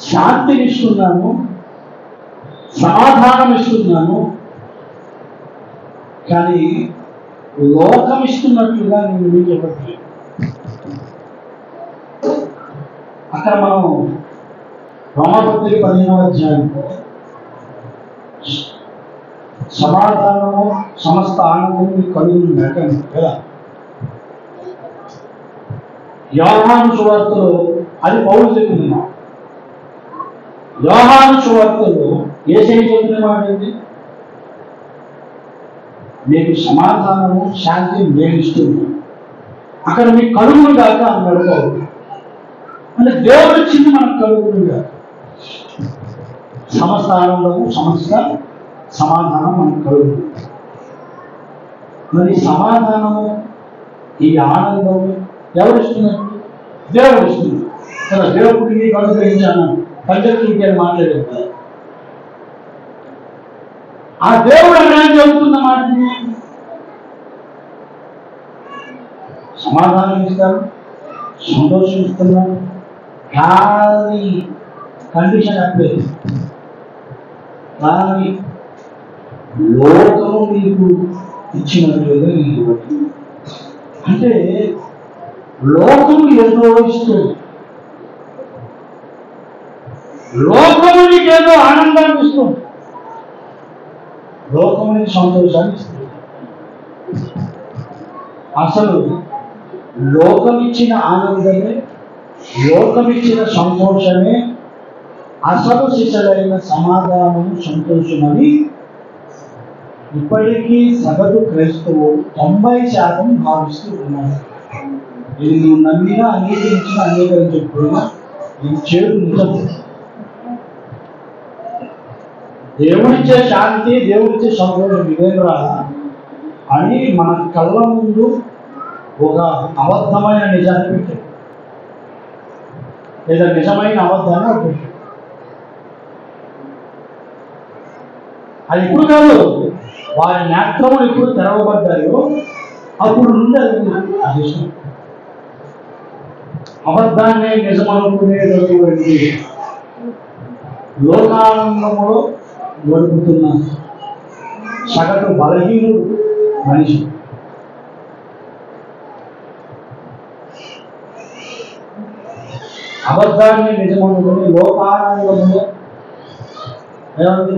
శాంతిని ఇస్తున్నాను, సమాధానం ఇస్తున్నాను. కానీ లోకం ఇస్తున్నట్లుగా నేను మీకు ఇవ్వట్లేదు. అక్కడ మనం రోమాపత్రిక 15వ అధ్యాయంలో సమాధానము, సమస్త ఆనందం మీకు కలుగును గాక కదా. యోహాను సువార్తలో అది పౌలు చెప్పిన మాట. యోహాను సువార్తలో యేసయ్య చెప్పిన మాట ఏంటి? మీకు సమాధానము, శాంతి నేను ఇస్తున్నాను, అక్కడ మీకు కలుగును గాక అన్నాడు పౌలు. అంటే దేవుడు ఇచ్చింది మనకు కలుగును గాక. సమస్త ఆనందము, సమస్త సమాధానం మనకు కలుగుతుంది. మరి సమాధానము, ఈ ఆనందము ఎవరిస్తున్నారు? దేవుడు ఇస్తున్నారు కదా. దేవుడికి మీకు అనుగ్రహించాను పంచక్తి అని మాట్లాడారు కదా. ఆ దేవుడు అన్యాయం చెబుతున్న మాట సమాధానం ఇస్తాడు, సంతోషం ఇస్తున్నాడు. కానీ కండిషన్ అట్లే, కానీ లోకము మీకు ఇచ్చినట్లుగా నీకు అంటే లోకము ఏదో ఇస్తుంది, లోకము నీకేదో ఆనందాన్ని ఇస్తుంది, లోకము నీకు సంతోషాన్ని ఇస్తుంది. అసలు లోకమిచ్చిన ఆనందమే, లోకమిచ్చిన సంతోషమే అసలు శిశులైన సమాధానము, సంతోషమని ఇప్పటికీ సగటు క్రైస్తవులు 90% భావిస్తూ ఉన్నారు. ఇది నువ్వు నమ్మినా, అంగీకరించినా, అంగీకరించకపోయినా ఇది చేదు నిజం. దేవుడిచ్చే శాంతి, దేవుడిచ్చే సంతోషం ఇదేంద్రా అని మన కళ్ళ ముందు ఒక అబద్ధమైన నిజాన్ని పెట్టాడు, లేదా నిజమైన అబద్ధాన్ని పెట్టాడు. అది ఇప్పుడు కాదు, వారి నేత్రములు ఎప్పుడు తెరవబడ్డాయో అప్పుడు నుండి అది అబద్ధాన్ని నిజమనుకునేటటువంటి లోకానందములో గడుపుతున్న సగటు బలహీనుడు మనిషి. అబద్ధాన్ని నిజమనుకుని లోకానందములో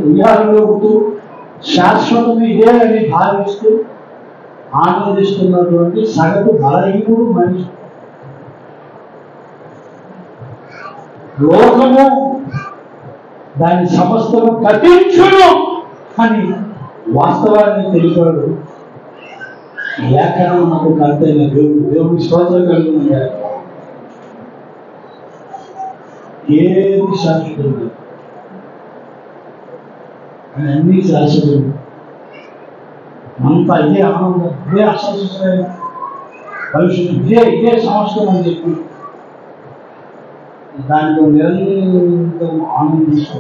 ఉయ్యాలలోపుతూ శాశ్వతము ఇదే అని భావిస్తూ ఆనందిస్తున్నటువంటి సగటు బలహీనుడు మనిషి. లోకము దాని సమస్తము గతించును అని వాస్తవాన్ని తెలిపాడు లేఖనమునకు కర్త అయిన దేవుడి స్తోత్రం కలుగుతుంది. ఏది శాశ్వతం అని అన్ని శాశ్వతం. అంతా ఇదే ఆనందం, ఇదే అశాశ్వతమైన భవిష్యత్తు, ఇదే సంవత్సరం అని చెప్పి దాంట్లో నిరంతరం ఆనందిస్తూ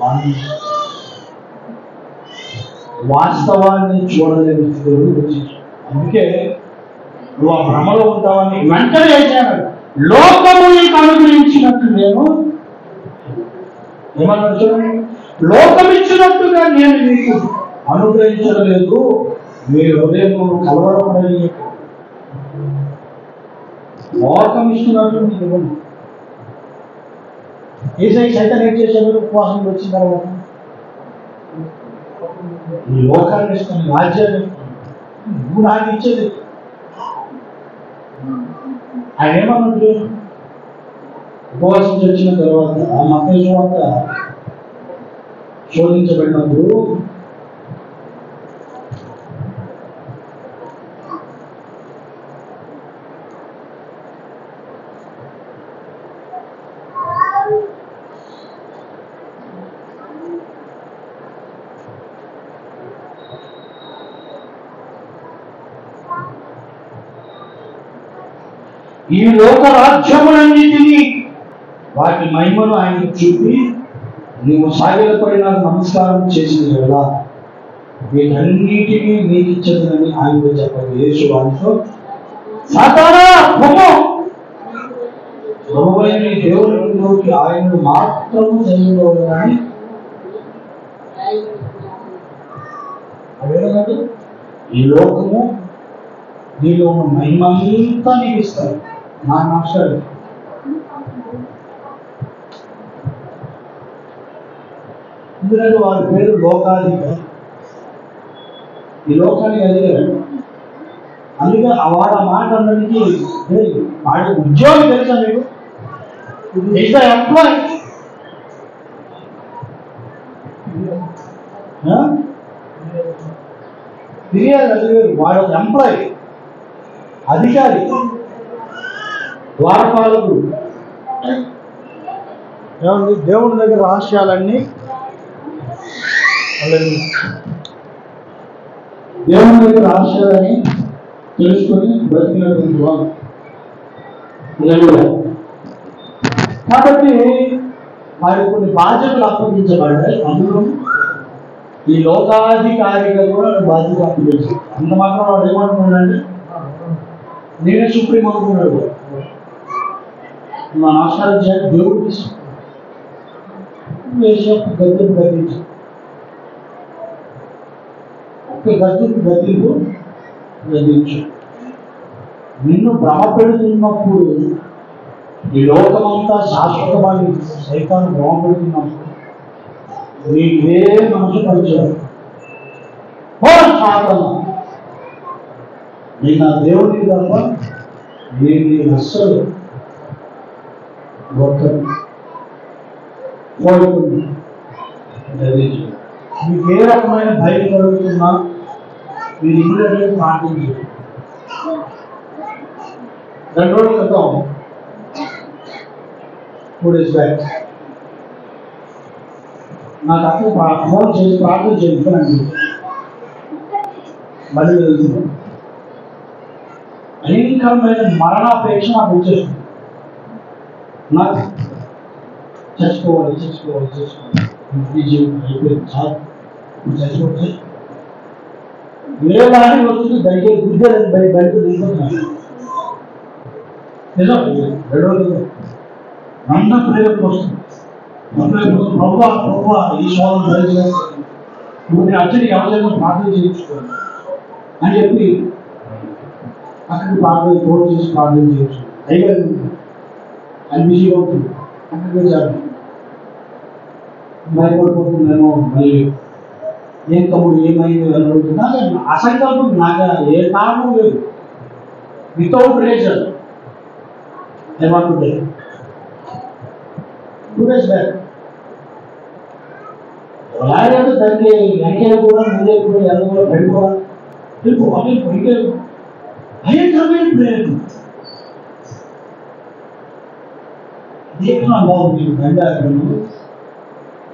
వాస్తవాన్ని చూడలేని దేవుడు వచ్చింది. అందుకే నువ్వు ఆ భ్రమలో ఉంటావని వెంటనే వేసాడు. లోకము నీకు అనుగ్రహించినట్టు నేను ఏమన్నాడు చూడండి, లోకం ఇచ్చినట్టుగా నేను నీకు అనుగ్రహించలేదు. మీ హృదయం కలవరపడని లోకం ఇస్తున్నట్టు నీకు ఇవ్వండి. ఏసై సైతం ఏం చేశాడు? ఉపవాసం వచ్చిన తర్వాత ఈ లోకాన్ని ఇస్తాను, రాజ్యాన్ని ఇస్తాను, నువ్వు నాకు ఇచ్చేది. ఆయన ఏమన్నట్టు ఉపవాసం వచ్చిన తర్వాత ఆ మత్తయి సువార్త శోధించబడినప్పుడు ఈ లోక రాజ్యములన్నిటినీ వాటి మహిమను ఆయన చూపి నువ్వు సాగిలపై నాకు నమస్కారం చేసింది కదా, వీటన్నిటినీ నీకు ఇచ్చదని ఆయనతో చెప్పాలి. యేసు వారితో సాతానా ప్రభువైన దేవుడిలోకి ఆయనను మాత్రము చదివేవాడని అదేనండి. ఈ లోకము నీలో ఉన్న మహిమంతా నీకు ఇస్తారు. నా నమస్కారం. ఎందుకంటే వారి పేరు లోకాధికారి, ఈ లోకానికి అడిగారు. అందుకే వాడు ఆ మాట అన్నది వాడి ఉద్యోగం తెలుసా మీకు? Is the employee. ఫిర్యాదు అడిగారు. వాడు ఎంప్లాయ్, అధికారి, ద్వారపాలకుడు. ఏమండి, దేవుని దగ్గర రహస్యాలన్నీ దేవుని దగ్గర రహస్యాలని తెలుసుకొని బ్రతికినటువంటి వాడు. కాబట్టి వారికి కొన్ని బాధ్యతలు అప్పగించబడ్డాయి. అందులో ఈ లోకాధికారిగా కూడా బాధ్యత అప్పగించారు. అంత మాత్రం వాడు ఏమనుకున్నాడండి, నేనే సుప్రీం అనుకున్నాడు. నా నమస్కారం చేయాలి దేవుడికి గద్దెను గద్దించు, ఒక్క గద్దింపు గద్దించు. నిన్ను భ్రమ పెడుతున్నప్పుడు, ఈ లోకమంతా శాశ్వతమని సైతాన్ని భ్రమ పెడుతున్నప్పుడు నీకే మనసు పరిచయం. నేను నా దేవుడికి తప్ప నేను అస్సలు కోరుకుంది. మీకు ఏ రకమైన భయం కలుగుతున్నా మీరు ఇమ్మీడియట్గా ప్రార్థించారు. 2 రోజుల క్రితం 2 days బ్యాక్ నాకు అక్కడ ఫోన్ చేసి ప్రార్థన చేస్తానండి. మళ్ళీ వెళ్తున్నాను. భయంకరమైన మరణాపేక్ష నాకు వచ్చేస్తుంది. నాకు చచ్చిపోవాలి ఈ జీవితం అయిపోయింది, చాలు చచ్చిపోతే ఏ వాడిని వస్తుంది దగ్గర గుద్దేదని బయట తీసుకుంటున్నాను. నిజం 2 రోజులు నన్న ప్రేరకు వస్తుంది. ప్రభు ఈ సోదరు దయచేసి నువ్వు నీ అచ్చడి ఎవరైనా ప్రార్థన చేయించుకోవాలి అని చెప్పి అక్కడికి ప్రార్థన ఫోన్ చేసి ప్రార్థన చేయొచ్చు. అయ్యారు అని బిజీగా అవుతుంది. అక్కడికి వచ్చాను, భయపడిపోతున్నాను. మళ్ళీ ఏం తమ్ముడు ఏమైంది అని అడుగుతున్నా. అసంకల్పం నాకు ఏ కారణం లేదు, వితౌట్ రీజన్ ఏమంటుండే. 2 days బ్యాక్ లేకపోతే దానికి వెనకాల కూడా ముందే కూడా ఎలా కూడా వెళ్ళిపోవాలి భయంకరమైన ప్రేమ బాగుంది గండాలను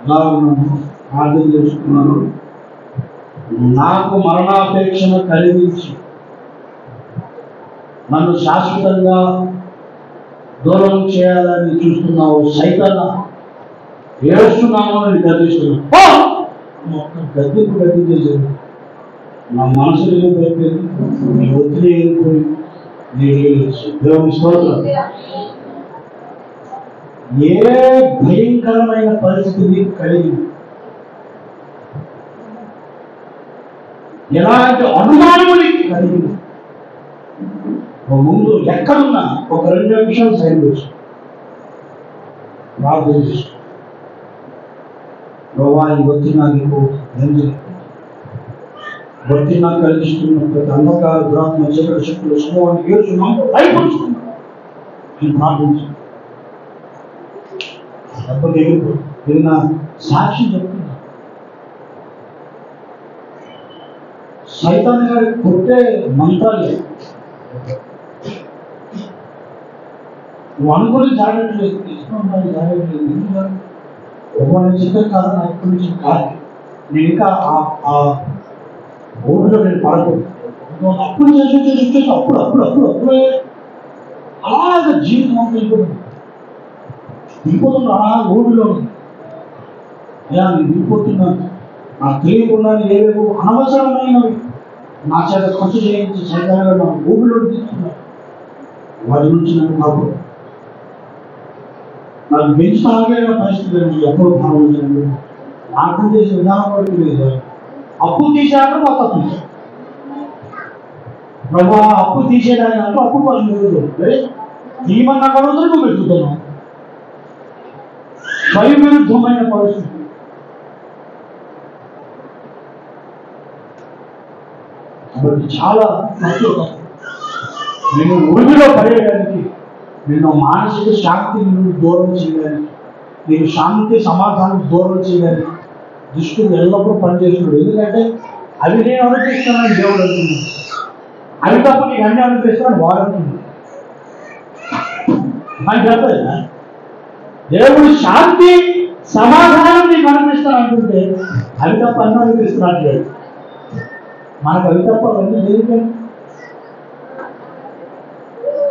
ఎలా ఉన్నాను ప్రార్థన చేసుకున్నాను. నాకు మరణాపేక్షను కలిగించి నన్ను శాశ్వతంగా దూరం చేయాలని చూస్తున్నావు సైతాన, ఏడుస్తున్నాము అని గర్దిస్తున్నాను. మొత్తం గద్దింపు చేశాను. నా మనసులో ఏమైపోయింది, నీ ఒత్తిడి ఏమైపోయి దేవుని స్తోత్రం. ఏ భయంకరమైన పరిస్థితి కలిగింది, ఎలాంటి అనుమానములు కలిగింది, ముందు ఎక్కడున్నా ఒక 2 నిమిషాలు సైన్ వచ్చి ప్రార్థన చేస్తూ ప్రభావి వచ్చి నాకు ఎందుకు బట్టి నాకు కలిగిస్తున్న ప్రతి అంధకార దురాత్మ చీకటి శక్తులు సమూహాన్ని ఏడుచున్నాము భయపడుచుకున్నాను నేను ప్రార్థించాను. దెబ్బకి నేను నా సాక్షి చెప్తున్నా. సైతాన్ గారి కొట్టే మంత్రాలే నువ్వు అనుకుని జాగ్రత్తలేదు, తీసుకుని జాగ్రత్తలేదు. ఒకరి చిత్రం కాదు, నా ఎక్కడి నుంచి కాదు. నేను ఇంకా ఆ ఊరిలో నేను పడకూడదు. అప్పుడు చేసి అప్పుడే అలాగే జీవితం అంతా దిగిపోతున్నా. అలా ఊరిలో అలా నేను దిగిపోతున్నాను. నాకు తెలియకుండా ఏవేవో అనవసరమైనవి నా చేత ఖర్చు చేయించి సైతాన్గా నా ఊరిలో దిగుతున్నాను. వారి నుంచి నన్ను కాదు నాకు పెంచుతాగే పరిస్థితి ఎప్పుడు భావించండి. ప్రార్థన చేసే విధానం వరకు లేదు. అప్పు తీశాక కొత్త తీశాను. ప్రభు అప్పు తీసేయడానికి అంటే అప్పు పని తీయమన్నా కూడా నువ్వు పెట్టుతున్నావు. స్వయం విరుద్ధమైన పరిస్థితి. కాబట్టి చాలా తక్కువ నేను ఊరిలో పడేయడానికి, నేను మానసిక శాంతి నుండి దూరం చేయడానికి, నేను శాంతి సమాధానం దూరం చేయడానికి దుష్టుడు ఎల్లప్పుడూ పనిచేస్తున్నాడు. ఎందుకంటే అవి నేను అనుభవిస్తున్నాను దేవుడు అంటున్నాడు. అవి తప్ప నీకు అన్ని అనుభవిస్తున్నాడు వాడు అంటున్నాడు. నాకు చెప్పలేదా దేవుడు శాంతి సమాధానం నీకు అనిపిస్తాను అంటుంటే అవి తప్ప అన్ని అనిపిస్తున్నాడు లేదు. మనకు అవి తప్ప అవన్నీ లేదు.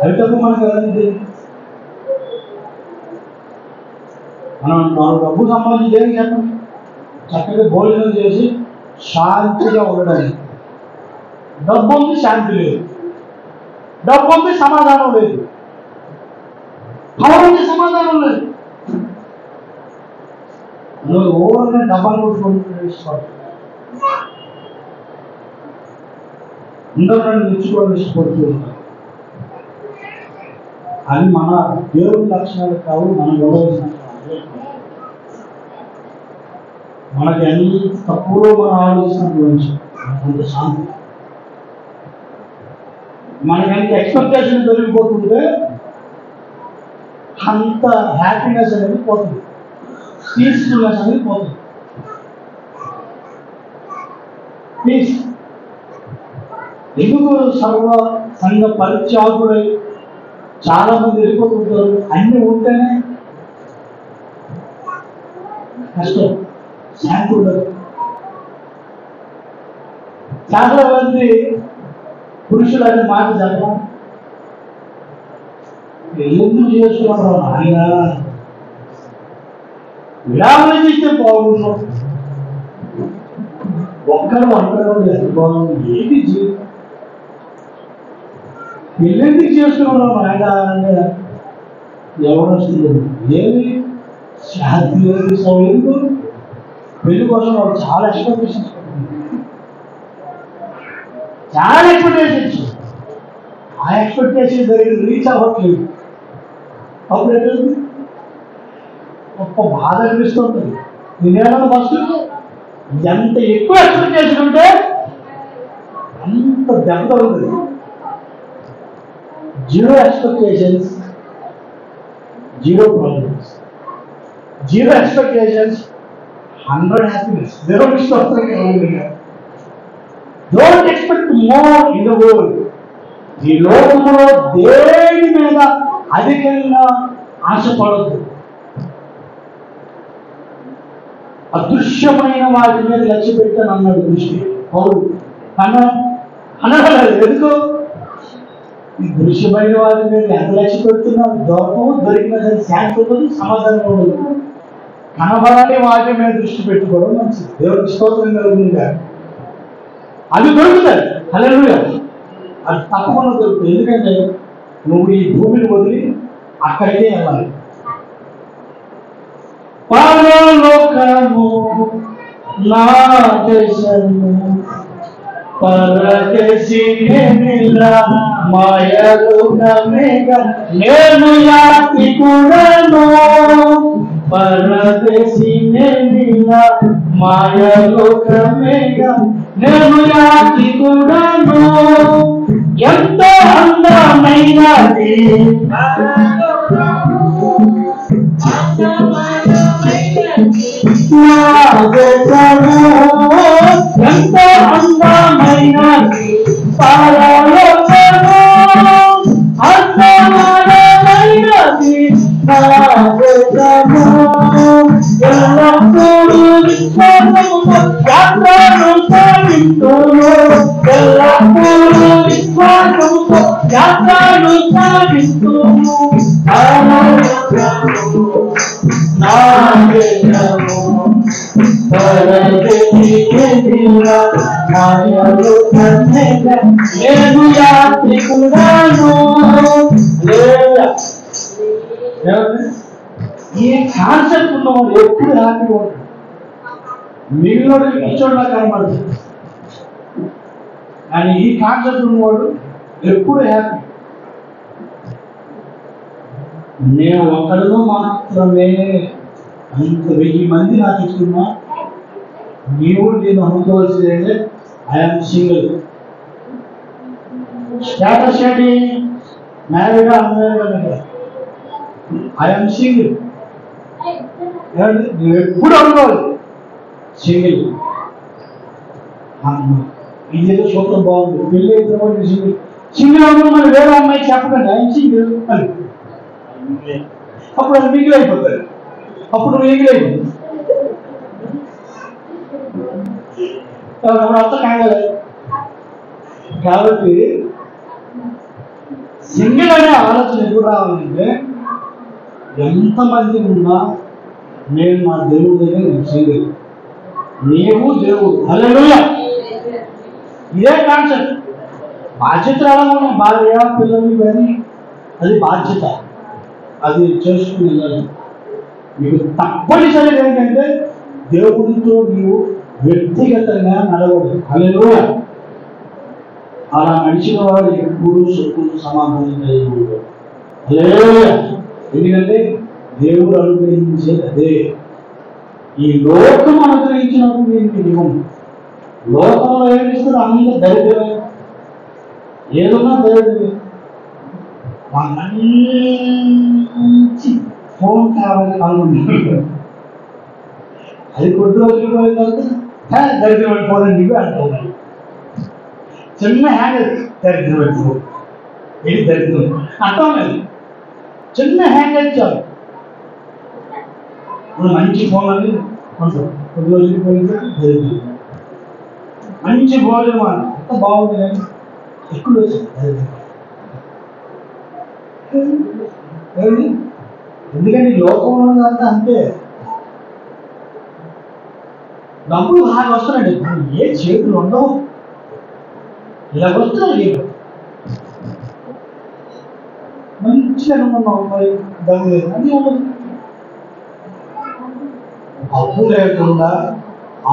అవి తప్ప మనకు అవన్నీ లేదు. మనం డబ్బు సంపాదించి ఏం చెప్పండి, చక్కగా భోజనం చేసి శాంతిగా ఉండడానికి. డబ్బు ఉంది, శాంతి లేదు. డబ్బు ఉంది, సమాధానం లేదు. పవర్ ఉంది, సమాధానం లేదు. నువ్వు ఓవర్గా డబ్బాలు కొట్టుకుంటూ అందరూ నిచ్చుకోవడం ఇష్టపడుతూ ఉంటారు. అది మన దేవుని లక్షణాలు కావు, మనం గౌరవించిన మనకి అన్ని తప్పులో మనం ఆలోచించినటువంటి అంత శాంతి, మనకి ఎంత ఎక్స్పెక్టేషన్ పెరిగిపోతుంటే అంత హ్యాపీనెస్ అనేది పోతుంది, పీస్ఫుల్నెస్ అనేది పోతుంది. పీస్ ఎందుకు సర్వ సంఘ పరిత్యాగుడై చాలా మంది వెళ్ళిపోతుంటారు. అన్ని ఉంటేనే కష్టం, శాంతి ఉండదు. చాలా మంది పురుషులు అనే మాట చెప్పడం ఎందుకు చేస్తున్నాడు ఆయన విరామం చేస్తే బాగున్నాం. ఒక్కరు ఎంత బాగుంది, ఏది జీవితం పెళ్ళెందుకు చేస్తున్నాడు ఆయన అంటే ఎవరు వస్తుంది, ఏమి శాంతి లేదు, సౌండ్. పెళ్లి కోసం వాళ్ళు చాలా ఎక్స్పెక్టేషన్స్, చాలా ఎక్స్పెక్టేషన్స్. ఆ ఎక్స్పెక్టేషన్ దగ్గర రీచ్ అవ్వట్లేదు. అప్పుడు ఏంటంటే గొప్ప బాధ అనిపిస్తుంటుంది. నేనేమన్నా ఫస్ట్ ఎంత ఎక్కువ ఎక్స్పెక్టేషన్ ఉంటే అంత దెబ్బ ఉంటుంది. 0 ఎక్స్పెక్టేషన్స్ 0 ప్రాబ్లమ్స్, 0 ఎక్స్పెక్టేషన్స్ 100 హ్యాపీనెస్. దేవుడికి స్తోత్రం. Don't expect more in the world. ఈ లోకంలో దేని మీద అధికంగా ఆశపడద్దు. అదృశ్యమైన వాటి మీద లక్ష్య పెట్టాను అన్నాడు దృష్టి పౌరుడు. అనగలరు ఎందుకు? ఈ దృశ్యమైన వాటి మీద ఎంత లక్ష్య పెడుతున్నావు? దొరికిన సరే శాంతి ఉండదు, సమాధానం ఉండదు. కనబడాలి వాటి మీద దృష్టి పెట్టుకోవడం మంచిది. దేవుడికి స్తోత్రం కలుగుతుంది. అది దొరుకుతాయి. హల్లెలూయా. అది తప్పకుండా దొరుకుతుంది. ఎందుకంటే నువ్వు ఈ భూమిని వదిలి అక్కడికే వెళ్ళాలి. పరలోకము నా దేశము పరదేశి మాయలోకమేగా నేను యాత్రికుడను. పరదేశి మాయలోకమేగా నేను యాత్రికుడను. ఎంతో అందమైనది ఎంతో అందమైనది పరలోకము. అందమైనది పరలోకము. ఎల్లప్పుడూ విశ్వాసముతో యాత్రను సాగిస్తును. ఎల్లప్పుడూ విశ్వాసముతో యాత్రను సాగిస్తును. నా దేశము నేను యాత్రికుడను. ఈ కాన్సెప్ట్ ఉన్నవాడు ఎప్పుడు హ్యాపీగా ఉంటాడు. మిగిలిన పిచ్చోడ్లా కనబడుతుంది. కానీ ఈ కాన్సెప్ట్ ఉన్నవాడు ఎప్పుడు హ్యాపీ. నేను ఒక్కడిలో మాత్రమే అంత 1000 మంది నాకు ఇస్తున్నా. నీవు నేను అనుకోవాల్సిందే ఐఎమ్ సింగిల్. స్టేటస్ ఏంటి? మ్యారీగా అన్మ్యారీగా? I'm single. నువ్వు ఎప్పుడు అనుకోవాలి సింగిల్. ఇదేదో చూడటం బాగుంది. పెళ్ళి అయితే సింగిల్ సింగిల్ అనుకుని మరి వేరే అమ్మాయి చెప్పకండి ఐఎమ్ సింగిల్ అని. అప్పుడు అది మిగిలి అయిపోతారు. అప్పుడు మిగిలి అయిపోతుంది. అర్థం కాగలదు. కాబట్టి సింగిల్ అనే ఆలోచన ఎప్పుడు రావాలంటే ఎంతమంది ఉన్నా నేను మా దేవుడి దగ్గర నేను సింగిల్. నీవు దేవుడు. హల్లెలూయా. ఇదే కాన్సెప్ట్. బాధ్యత రావాలన్నా భార్య పిల్లలు ఇవన్నీ అది బాధ్యత. అది చేసుకుని వెళ్ళాలి. మీకు తప్పనిసరిగా ఏంటంటే దేవుడితో నీవు వ్యక్తిగతంగా నడవడు. హల్లెలూయా. అలా నడిచిన వాడు ఎప్పుడు సుఖం సమాధానం కలిగి ఉంటాడు. హల్లెలూయా. ఎందుకంటే దేవుడు అనుగ్రహించేది అదే. ఈ లోకం అనుగ్రహించినప్పుడు దీనికి నియమం. లోకంలో ఏమిస్తారు? అంత దరిద్రమే. ఏదన్నా దరిద్రమే. మంచి ఫోన్ కావాలి అనుకుంటున్నాడు. అది కొద్ది రోజులు పోయిన తర్వాత దరిద్రమైన ఫోన్ అని అంటున్నాడు. చిన్న హ్యాండ్ దరిద్రమైన ఫోన్. ఇది దరిద్రం అంటాం లేదు. చిన్న హ్యాండ్ చాలు. మంచి ఫోన్ అని కొంచెం కొద్ది రోజులు పోయింది దరిద్రం. మంచి భోజనం అంత బాగుంది కానీ ఎక్కువ వచ్చింది. ఎందుకంటే లోకంలో అంతా అంతే. డబ్బులు బాగా వస్తున్నాయండి. ఏ చేతులు ఉండవు. ఇలా వస్తున్నాయి. మంచిగా అనుకున్నాం మరి డబ్బు లేదు అని ఉండదు. అప్పు లేకుండా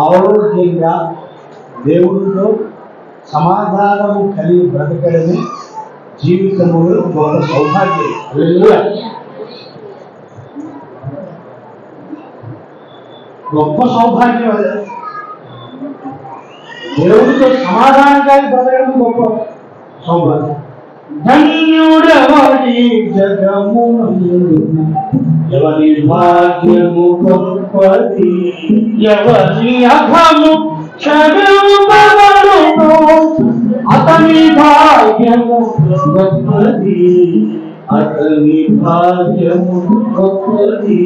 ఆరోగ్యంగా దేవుడితో సమాధానము కలిగి బ్రతకడమే జీవితంలో గొప్ప సౌభాగ్యం. గొప్ప సౌభాగ్యం అదే. దేవుడితో సమాధానంగా బ్రతకడం గొప్ప సౌభాగ్యం. ధన్యుడెవడి జగమునందున ఎవరి భాగ్యము గొప్పది, ఎవరి అఘము క్షమింపబడును, అతని భాగ్యము గొప్పది, అతని భాగ్యము గొప్పది.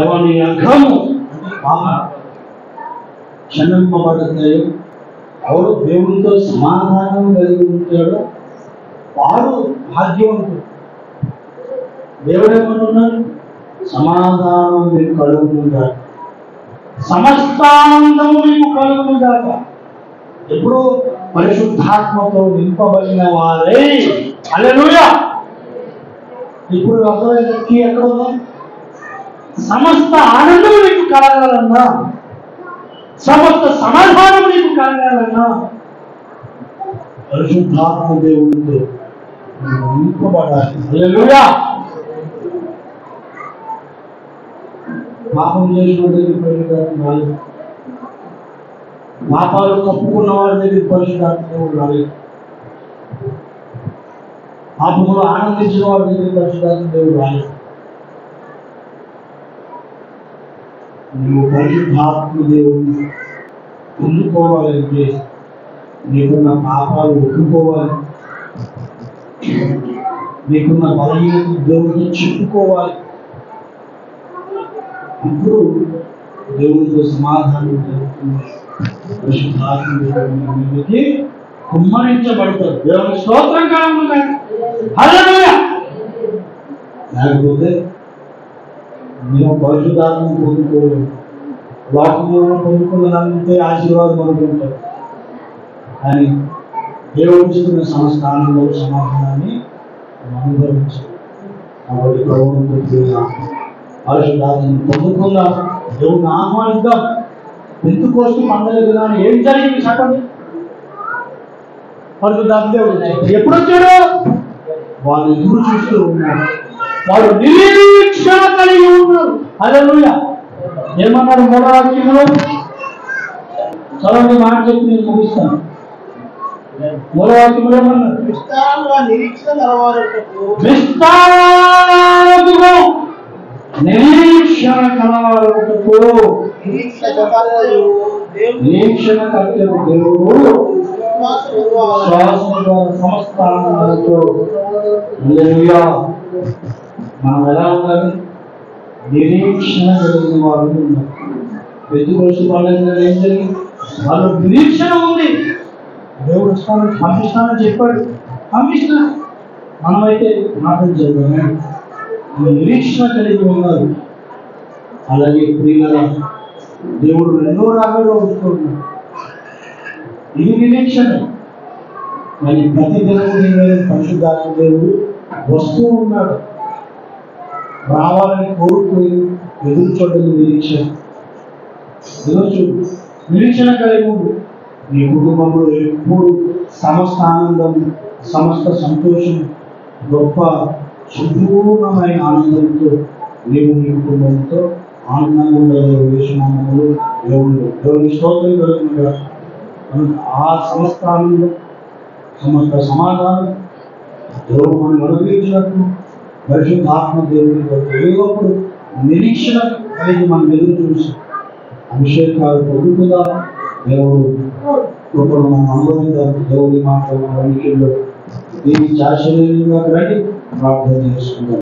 ఎవరి అఘము క్షమింపబడతాయో, ఎవరు దేవునితో సమాధానం కలిగి ఉంటాడో వాడు భాగ్యవంతుడు. దేవుడు ఏమంటున్నాడు? సమాధానం మీకు కలుగుతుంటాడు, సమస్తానందము మీకు కలుగుతుంటాక. ఎప్పుడు పరిశుద్ధాత్మతో నింపబడిన వారే. హల్లెలూయా. ఇప్పుడు అర్థమైంది ఎక్కడ ఉందా? సమస్త ఆనందం నీకు కలగాలన్నా, సమస్త సమాధానం నీకు కలగాలన్నా పరిశుద్ధాత్మ దేవుడితో నింపబడాలి. హల్లెలూయా. పాపం చేసిన దగ్గర పరిశుద్ధాత్మ రాలేదు, పాపాలు కప్పుకున్న వారి దగ్గర పరిశుద్ధాత్మ దేవుడు రాలేదు, పాపములు ఆనందించిన వారి దగ్గర పరిశుద్ధాత్మ దేవుడు రాలేదు. నువ్వు పరిశుద్ధాత్మ దేవుడిని పొందుకోవాలంటే నీకున్న పాపాలు ఒప్పుకోవాలి, నీకున్న బలహీనత దేవుడితో చెప్పుకోవాలి. ఇప్పుడు దేవుడితో సమాధానం జరుగుతుంది. పరిశుద్ధాత్మ దేవుడికి కుమ్మరించబడతారు. దేవుని స్తోత్రం కావాలి. హల్లెలూయా. లేకపోతే మేము పరిశుద్ధాత్మ పొందుకోలేము. వాక్యం పొందుకున్నంతే ఆశీర్వాదం అనుకుంటారు, కానీ దేవుడు ఇస్తున్న సమస్త ఆనందం సమాధానాన్ని అనుభవించారు. కాబట్టి ప్రభుత్వం పరిశుద్ధాత్మను పొందుకుందాం, దేవుడిని ఆహ్వానిద్దాం. పెంతెకోస్తు పండుగ దినాన ఏం జరిగింది చెప్పండి? పరిశుద్ధాత్మ దేవుడు ఎప్పుడు వచ్చాడు? వాళ్ళు ఎదురు చూస్తూ ఉన్నారు, వారు నిరీక్షణ కలిగి ఉన్నారు. హల్లెలూయా. ఏమన్నారు మూడో వాక్యంలో? చదవండి, మాట చెప్పి నేను ముగిస్తాను. మూడో వాక్యంలో ఏమన్నారు? విస్తారంగా నిరీక్షణ కలవారుటకు, విస్తారముగా నిరీక్షణ కలవారుటకు. నిరీక్షణ కలిగిన దేవుడు సమస్తాలతో. హల్లెలూయా. మనం ఎలా ఉండాలి? నిరీక్షణ కలిగిన వారు ఉన్నారు. పెద్దకోస్తు పండుగ ఏం జరిగింది? వాళ్ళు నిరీక్షణ ఉంది, దేవుడు వస్తాను పంపిస్తానని చెప్పాడు, పంపిస్తున్నా. మనమైతే మాటలు చదివామే, నిరీక్షణ కలిగి ఉన్నారు. అలాగే ప్రియులారా, దేవుడు రెండో రాకడలో వస్తున్నాడు. ఇది నిరీక్షణ. మరి ప్రతి దినం పరిశుద్ధాత్మ దేవుడు వస్తూ ఉన్నాడు. రావాలని కోరుకుని ఎదురు చూడని నిరీక్షణ. ఈరోజు నిరీక్షణ కలిగి ఉండు. నీ కుటుంబంలో ఎప్పుడు సమస్త ఆనందం, సమస్త సంతోషం, గొప్ప సంపూర్ణమైన ఆనందంతో నీవు నీ కుటుంబంతో ఆనందంగా ఉండాలి. వేషనామములు దేవుని స్తోత్రం కలుగునుగా. ఆ సమస్త ఆనందం, సమస్త సమాధానం దేవుడు మనం అనుభవించినప్పుడు పరిశుద్ధాత్మ దేవుని ఎదుగుప్పుడు నిరీక్షణ కలిగి మనం ఎదురు చూసి అభిషేకాలు పొందుతుందా దేవుడు కృపను మనం అనుభవించాలి. దేవుడి మాటలు దీనికి ఆశ్చర్యంగా రండి, ప్రార్థన చేసుకుందాం.